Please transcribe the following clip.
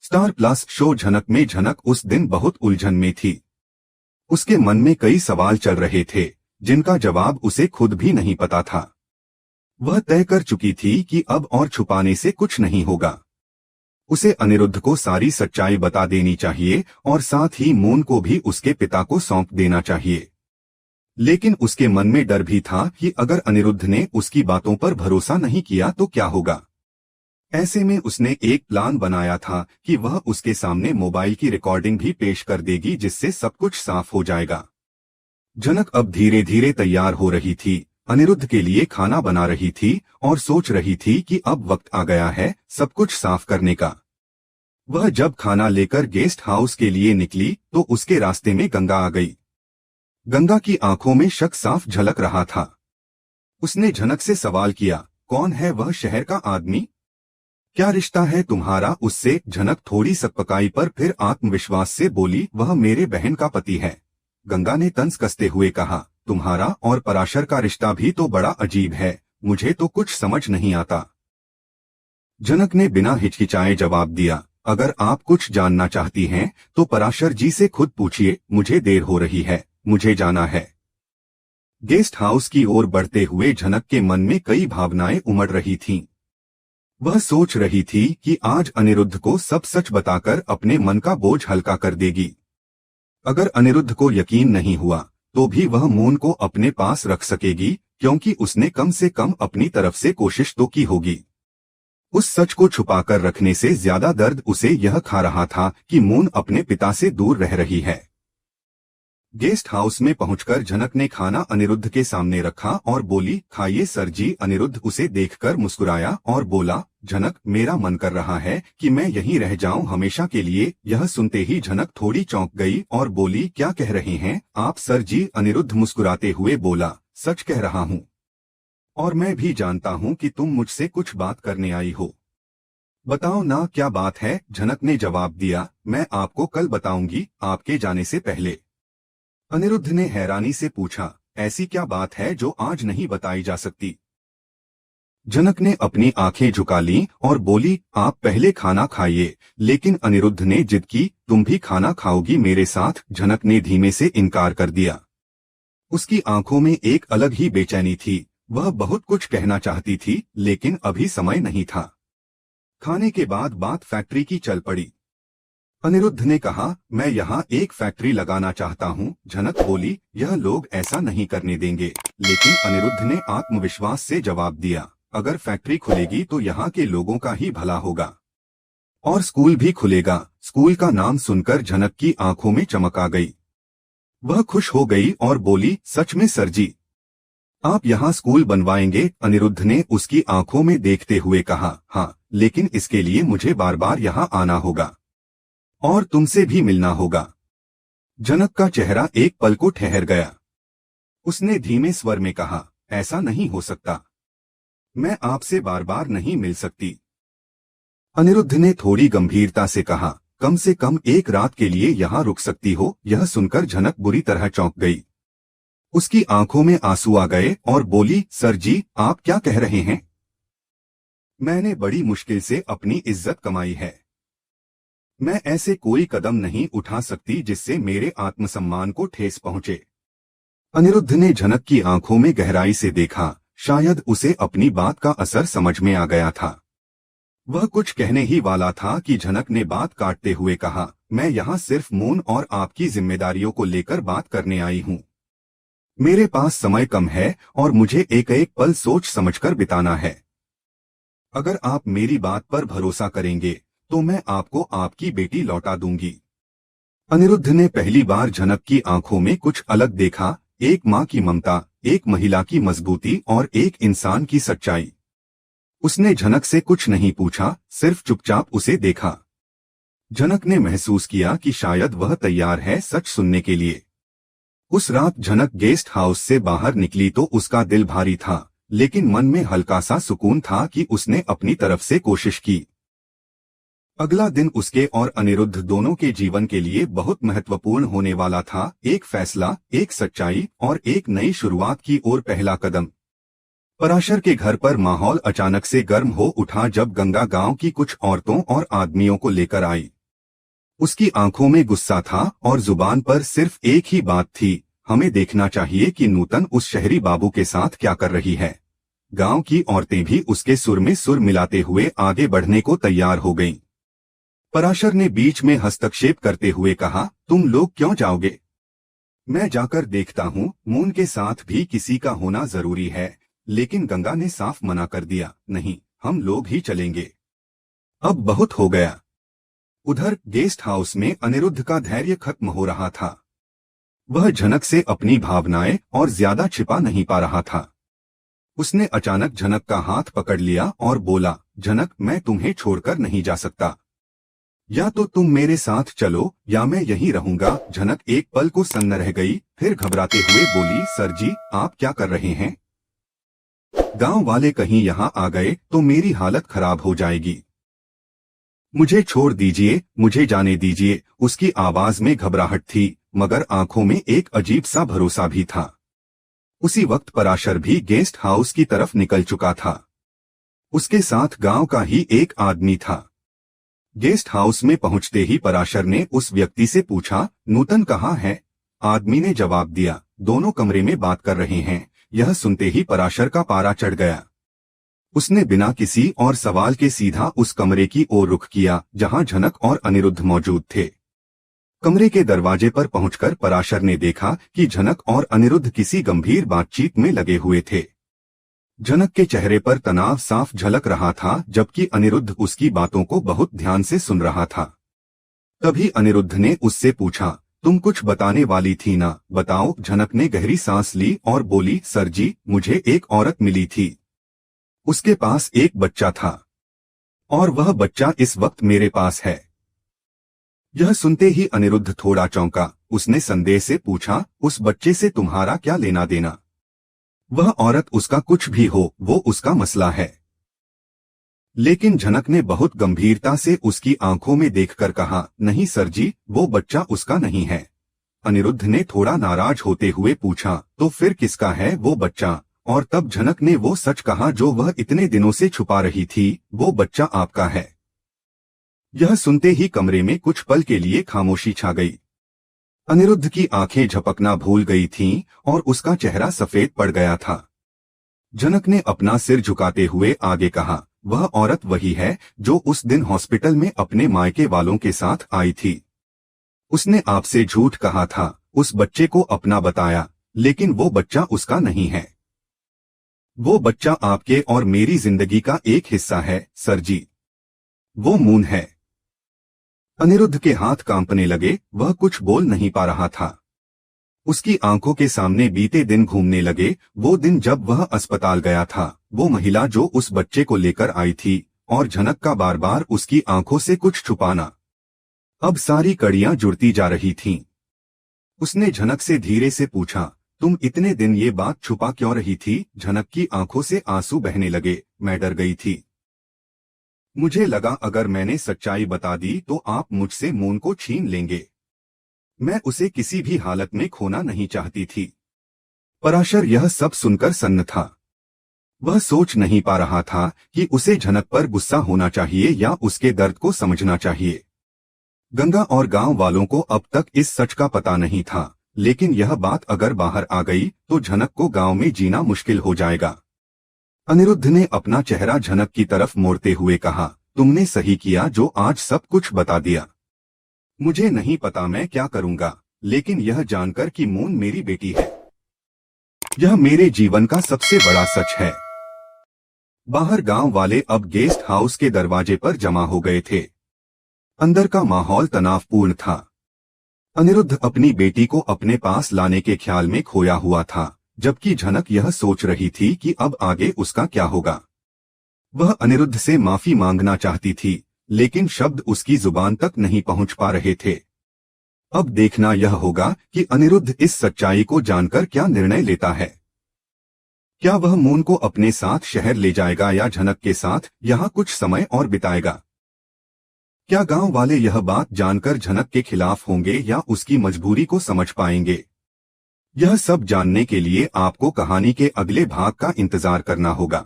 Star plus show झनक में झनक उस दिन बहुत उलझन में थी। उसके मन में कई सवाल चल रहे थे जिनका जवाब उसे खुद भी नहीं पता था। वह तय कर चुकी थी कि अब और छुपाने से कुछ नहीं होगा। उसे अनिरुद्ध को सारी सच्चाई बता देनी चाहिए और साथ ही मून को भी उसके पिता को सौंप देना चाहिए। लेकिन उसके मन में डर भी था कि अगर अनिरुद्ध ने उसकी बातों पर भरोसा नहीं किया तो क्या होगा। ऐसे में उसने एक प्लान बनाया था कि वह उसके सामने मोबाइल की रिकॉर्डिंग भी पेश कर देगी जिससे सब कुछ साफ हो जाएगा। झनक अब धीरे धीरे तैयार हो रही थी, अनिरुद्ध के लिए खाना बना रही थी और सोच रही थी कि अब वक्त आ गया है सब कुछ साफ करने का। वह जब खाना लेकर गेस्ट हाउस के लिए निकली तो उसके रास्ते में गंगा आ गई। गंगा की आंखों में शक साफ झलक रहा था। उसने झनक से सवाल किया, कौन है वह शहर का आदमी? क्या रिश्ता है तुम्हारा उससे? झनक थोड़ी सकपकाई पर फिर आत्मविश्वास से बोली, वह मेरे बहन का पति है। गंगा ने तंज कसते हुए कहा, तुम्हारा और पराशर का रिश्ता भी तो बड़ा अजीब है, मुझे तो कुछ समझ नहीं आता। झनक ने बिना हिचकिचाए जवाब दिया, अगर आप कुछ जानना चाहती हैं तो पराशर जी से खुद पूछिए, मुझे देर हो रही है, मुझे जाना है। गेस्ट हाउस की ओर बढ़ते हुए झनक के मन में कई भावनाएं उमड़ रही थीं। वह सोच रही थी कि आज अनिरुद्ध को सब सच बताकर अपने मन का बोझ हल्का कर देगी। अगर अनिरुद्ध को यकीन नहीं हुआ तो भी वह मून को अपने पास रख सकेगी, क्योंकि उसने कम से कम अपनी तरफ से कोशिश तो की होगी। उस सच को छुपाकर रखने से ज्यादा दर्द उसे यह खा रहा था कि मून अपने पिता से दूर रह रही है। गेस्ट हाउस में पहुंचकर झनक ने खाना अनिरुद्ध के सामने रखा और बोली, खाइए सर जी। अनिरुद्ध उसे देखकर मुस्कुराया और बोला, झनक मेरा मन कर रहा है कि मैं यहीं रह जाऊं हमेशा के लिए। यह सुनते ही झनक थोड़ी चौंक गई और बोली, क्या कह रहे हैं आप सर जी? अनिरुद्ध मुस्कुराते हुए बोला, सच कह रहा हूं और मैं भी जानता हूं कि तुम मुझसे कुछ बात करने आई हो। बताओ ना क्या बात है? झनक ने जवाब दिया, मैं आपको कल बताऊंगी, आपके जाने से पहले। अनिरुद्ध ने हैरानी से पूछा, ऐसी क्या बात है जो आज नहीं बताई जा सकती? झनक ने अपनी आंखें झुका लीं और बोली, आप पहले खाना खाइए। लेकिन अनिरुद्ध ने जिद की, तुम भी खाना खाओगी मेरे साथ? झनक ने धीमे से इनकार कर दिया। उसकी आंखों में एक अलग ही बेचैनी थी। वह बहुत कुछ कहना चाहती थी लेकिन अभी समय नहीं था। खाने के बाद बात फैक्ट्री की चल पड़ी। अनिरुद्ध ने कहा, मैं यहाँ एक फैक्ट्री लगाना चाहता हूँ। झनक बोली, यह लोग ऐसा नहीं करने देंगे। लेकिन अनिरुद्ध ने आत्मविश्वास से जवाब दिया, अगर फैक्ट्री खुलेगी तो यहाँ के लोगों का ही भला होगा और स्कूल भी खुलेगा। स्कूल का नाम सुनकर झनक की आंखों में चमक आ गई। वह खुश हो गई और बोली, सच में सर जी, आप यहाँ स्कूल बनवाएंगे? अनिरुद्ध ने उसकी आंखों में देखते हुए कहा, हाँ, लेकिन इसके लिए मुझे बार बार यहाँ आना होगा और तुमसे भी मिलना होगा। झनक का चेहरा एक पल को ठहर गया। उसने धीमे स्वर में कहा, ऐसा नहीं हो सकता, मैं आपसे बार बार नहीं मिल सकती। अनिरुद्ध ने थोड़ी गंभीरता से कहा, कम से कम एक रात के लिए यहाँ रुक सकती हो? यह सुनकर झनक बुरी तरह चौंक गई। उसकी आंखों में आंसू आ गए और बोली, सर जी, आप क्या कह रहे हैं? मैंने बड़ी मुश्किल से अपनी इज्जत कमाई है। मैं ऐसे कोई कदम नहीं उठा सकती जिससे मेरे आत्मसम्मान को ठेस पहुंचे। अनिरुद्ध ने झनक की आंखों में गहराई से देखा। शायद उसे अपनी बात का असर समझ में आ गया था। वह कुछ कहने ही वाला था कि झनक ने बात काटते हुए कहा, मैं यहाँ सिर्फ मून और आपकी जिम्मेदारियों को लेकर बात करने आई हूँ। मेरे पास समय कम है और मुझे एक एक पल सोच समझकर बिताना है। अगर आप मेरी बात पर भरोसा करेंगे तो मैं आपको आपकी बेटी लौटा दूंगी। अनिरुद्ध ने पहली बार झनक की आंखों में कुछ अलग देखा, एक माँ की ममता, एक महिला की मजबूती और एक इंसान की सच्चाई। उसने झनक से कुछ नहीं पूछा, सिर्फ चुपचाप उसे देखा। झनक ने महसूस किया कि शायद वह तैयार है सच सुनने के लिए। उस रात झनक गेस्ट हाउस से बाहर निकली तो उसका दिल भारी था, लेकिन मन में हल्का सा सुकून था कि उसने अपनी तरफ से कोशिश की। अगला दिन उसके और अनिरुद्ध दोनों के जीवन के लिए बहुत महत्वपूर्ण होने वाला था। एक फैसला, एक सच्चाई और एक नई शुरुआत की ओर पहला कदम। पराशर के घर पर माहौल अचानक से गर्म हो उठा जब गंगा गांव की कुछ औरतों और आदमियों को लेकर आई। उसकी आंखों में गुस्सा था और जुबान पर सिर्फ एक ही बात थी, हमें देखना चाहिए कि नूतन उस शहरी बाबू के साथ क्या कर रही है। गांव की औरतें भी उसके सुर में सुर मिलाते हुए आगे बढ़ने को तैयार हो गईं। पराशर ने बीच में हस्तक्षेप करते हुए कहा, तुम लोग क्यों जाओगे? मैं जाकर देखता हूँ। मून के साथ भी किसी का होना जरूरी है, लेकिन गंगा ने साफ मना कर दिया, नहीं, हम लोग ही चलेंगे। अब बहुत हो गया। उधर गेस्ट हाउस में अनिरुद्ध का धैर्य खत्म हो रहा था। वह झनक से अपनी भावनाएं और ज्यादा छिपा नहीं पा रहा था। उसने अचानक झनक का हाथ पकड़ लिया और बोला, झनक, मैं तुम्हें छोड़कर नहीं जा सकता। या तो तुम मेरे साथ चलो या मैं यहीं रहूंगा। झनक एक पल को सन्न रह गई, फिर घबराते हुए बोली, सर जी, आप क्या कर रहे हैं? गांव वाले कहीं यहाँ आ गए तो मेरी हालत खराब हो जाएगी। मुझे छोड़ दीजिए, मुझे जाने दीजिए। उसकी आवाज में घबराहट थी, मगर आंखों में एक अजीब सा भरोसा भी था। उसी वक्त पराशर भी गेस्ट हाउस की तरफ निकल चुका था। उसके साथ गांव का ही एक आदमी था। गेस्ट हाउस में पहुंचते ही पराशर ने उस व्यक्ति से पूछा, नूतन कहाँ है? आदमी ने जवाब दिया, दोनों कमरे में बात कर रहे हैं। यह सुनते ही पराशर का पारा चढ़ गया। उसने बिना किसी और सवाल के सीधा उस कमरे की ओर रुख किया जहां झनक और अनिरुद्ध मौजूद थे। कमरे के दरवाजे पर पहुंचकर पराशर ने देखा कि झनक और अनिरुद्ध किसी गंभीर बातचीत में लगे हुए थे। झनक के चेहरे पर तनाव साफ झलक रहा था, जबकि अनिरुद्ध उसकी बातों को बहुत ध्यान से सुन रहा था। तभी अनिरुद्ध ने उससे पूछा, तुम कुछ बताने वाली थी ना, बताओ। झनक ने गहरी सांस ली और बोली, सर जी, मुझे एक औरत मिली थी। उसके पास एक बच्चा था और वह बच्चा इस वक्त मेरे पास है। यह सुनते ही अनिरुद्ध थोड़ा चौंका। उसने संदेह से पूछा, उस बच्चे से तुम्हारा क्या लेना देना? वह औरत उसका कुछ भी हो, वो उसका मसला है। लेकिन झनक ने बहुत गंभीरता से उसकी आंखों में देखकर कहा, नहीं सर जी, वो बच्चा उसका नहीं है। अनिरुद्ध ने थोड़ा नाराज होते हुए पूछा, तो फिर किसका है वो बच्चा? और तब झनक ने वो सच कहा जो वह इतने दिनों से छुपा रही थी, वो बच्चा आपका है। यह सुनते ही कमरे में कुछ पल के लिए खामोशी छा गई। अनिरुद्ध की आंखें झपकना भूल गई थीं और उसका चेहरा सफेद पड़ गया था। झनक ने अपना सिर झुकाते हुए आगे कहा, वह औरत वही है जो उस दिन हॉस्पिटल में अपने मायके वालों के साथ आई थी। उसने आपसे झूठ कहा था, उस बच्चे को अपना बताया, लेकिन वो बच्चा उसका नहीं है। वो बच्चा आपके और मेरी जिंदगी का एक हिस्सा है सर जी। वो मून है। अनिरुद्ध के हाथ कांपने लगे, वह कुछ बोल नहीं पा रहा था। उसकी आंखों के सामने बीते दिन घूमने लगे, वो दिन जब वह अस्पताल गया था, वो महिला जो उस बच्चे को लेकर आई थी, और झनक का बार बार उसकी आंखों से कुछ छुपाना। अब सारी कड़ियां जुड़ती जा रही थीं। उसने झनक से धीरे से पूछा, तुम इतने दिन ये बात छुपा क्यों रही थी? झनक की आंखों से आंसू बहने लगे, मैं डर गई थी। मुझे लगा अगर मैंने सच्चाई बता दी तो आप मुझसे मून को छीन लेंगे। मैं उसे किसी भी हालत में खोना नहीं चाहती थी। पराशर यह सब सुनकर सन्न था। वह सोच नहीं पा रहा था कि उसे झनक पर गुस्सा होना चाहिए या उसके दर्द को समझना चाहिए। गंगा और गांव वालों को अब तक इस सच का पता नहीं था, लेकिन यह बात अगर बाहर आ गई तो झनक को गांव में जीना मुश्किल हो जाएगा। अनिरुद्ध ने अपना चेहरा झनक की तरफ मोड़ते हुए कहा, तुमने सही किया जो आज सब कुछ बता दिया। मुझे नहीं पता मैं क्या करूंगा, लेकिन यह जानकर कि मून मेरी बेटी है, यह मेरे जीवन का सबसे बड़ा सच है। बाहर गांव वाले अब गेस्ट हाउस के दरवाजे पर जमा हो गए थे। अंदर का माहौल तनावपूर्ण था। अनिरुद्ध अपनी बेटी को अपने पास लाने के ख्याल में खोया हुआ था, जबकि झनक यह सोच रही थी कि अब आगे उसका क्या होगा। वह अनिरुद्ध से माफी मांगना चाहती थी, लेकिन शब्द उसकी जुबान तक नहीं पहुंच पा रहे थे। अब देखना यह होगा कि अनिरुद्ध इस सच्चाई को जानकर क्या निर्णय लेता है। क्या वह मून को अपने साथ शहर ले जाएगा या झनक के साथ यहाँ कुछ समय और बिताएगा? क्या गांव वाले यह बात जानकर झनक के खिलाफ होंगे या उसकी मजबूरी को समझ पाएंगे? यह सब जानने के लिए आपको कहानी के अगले भाग का इंतजार करना होगा।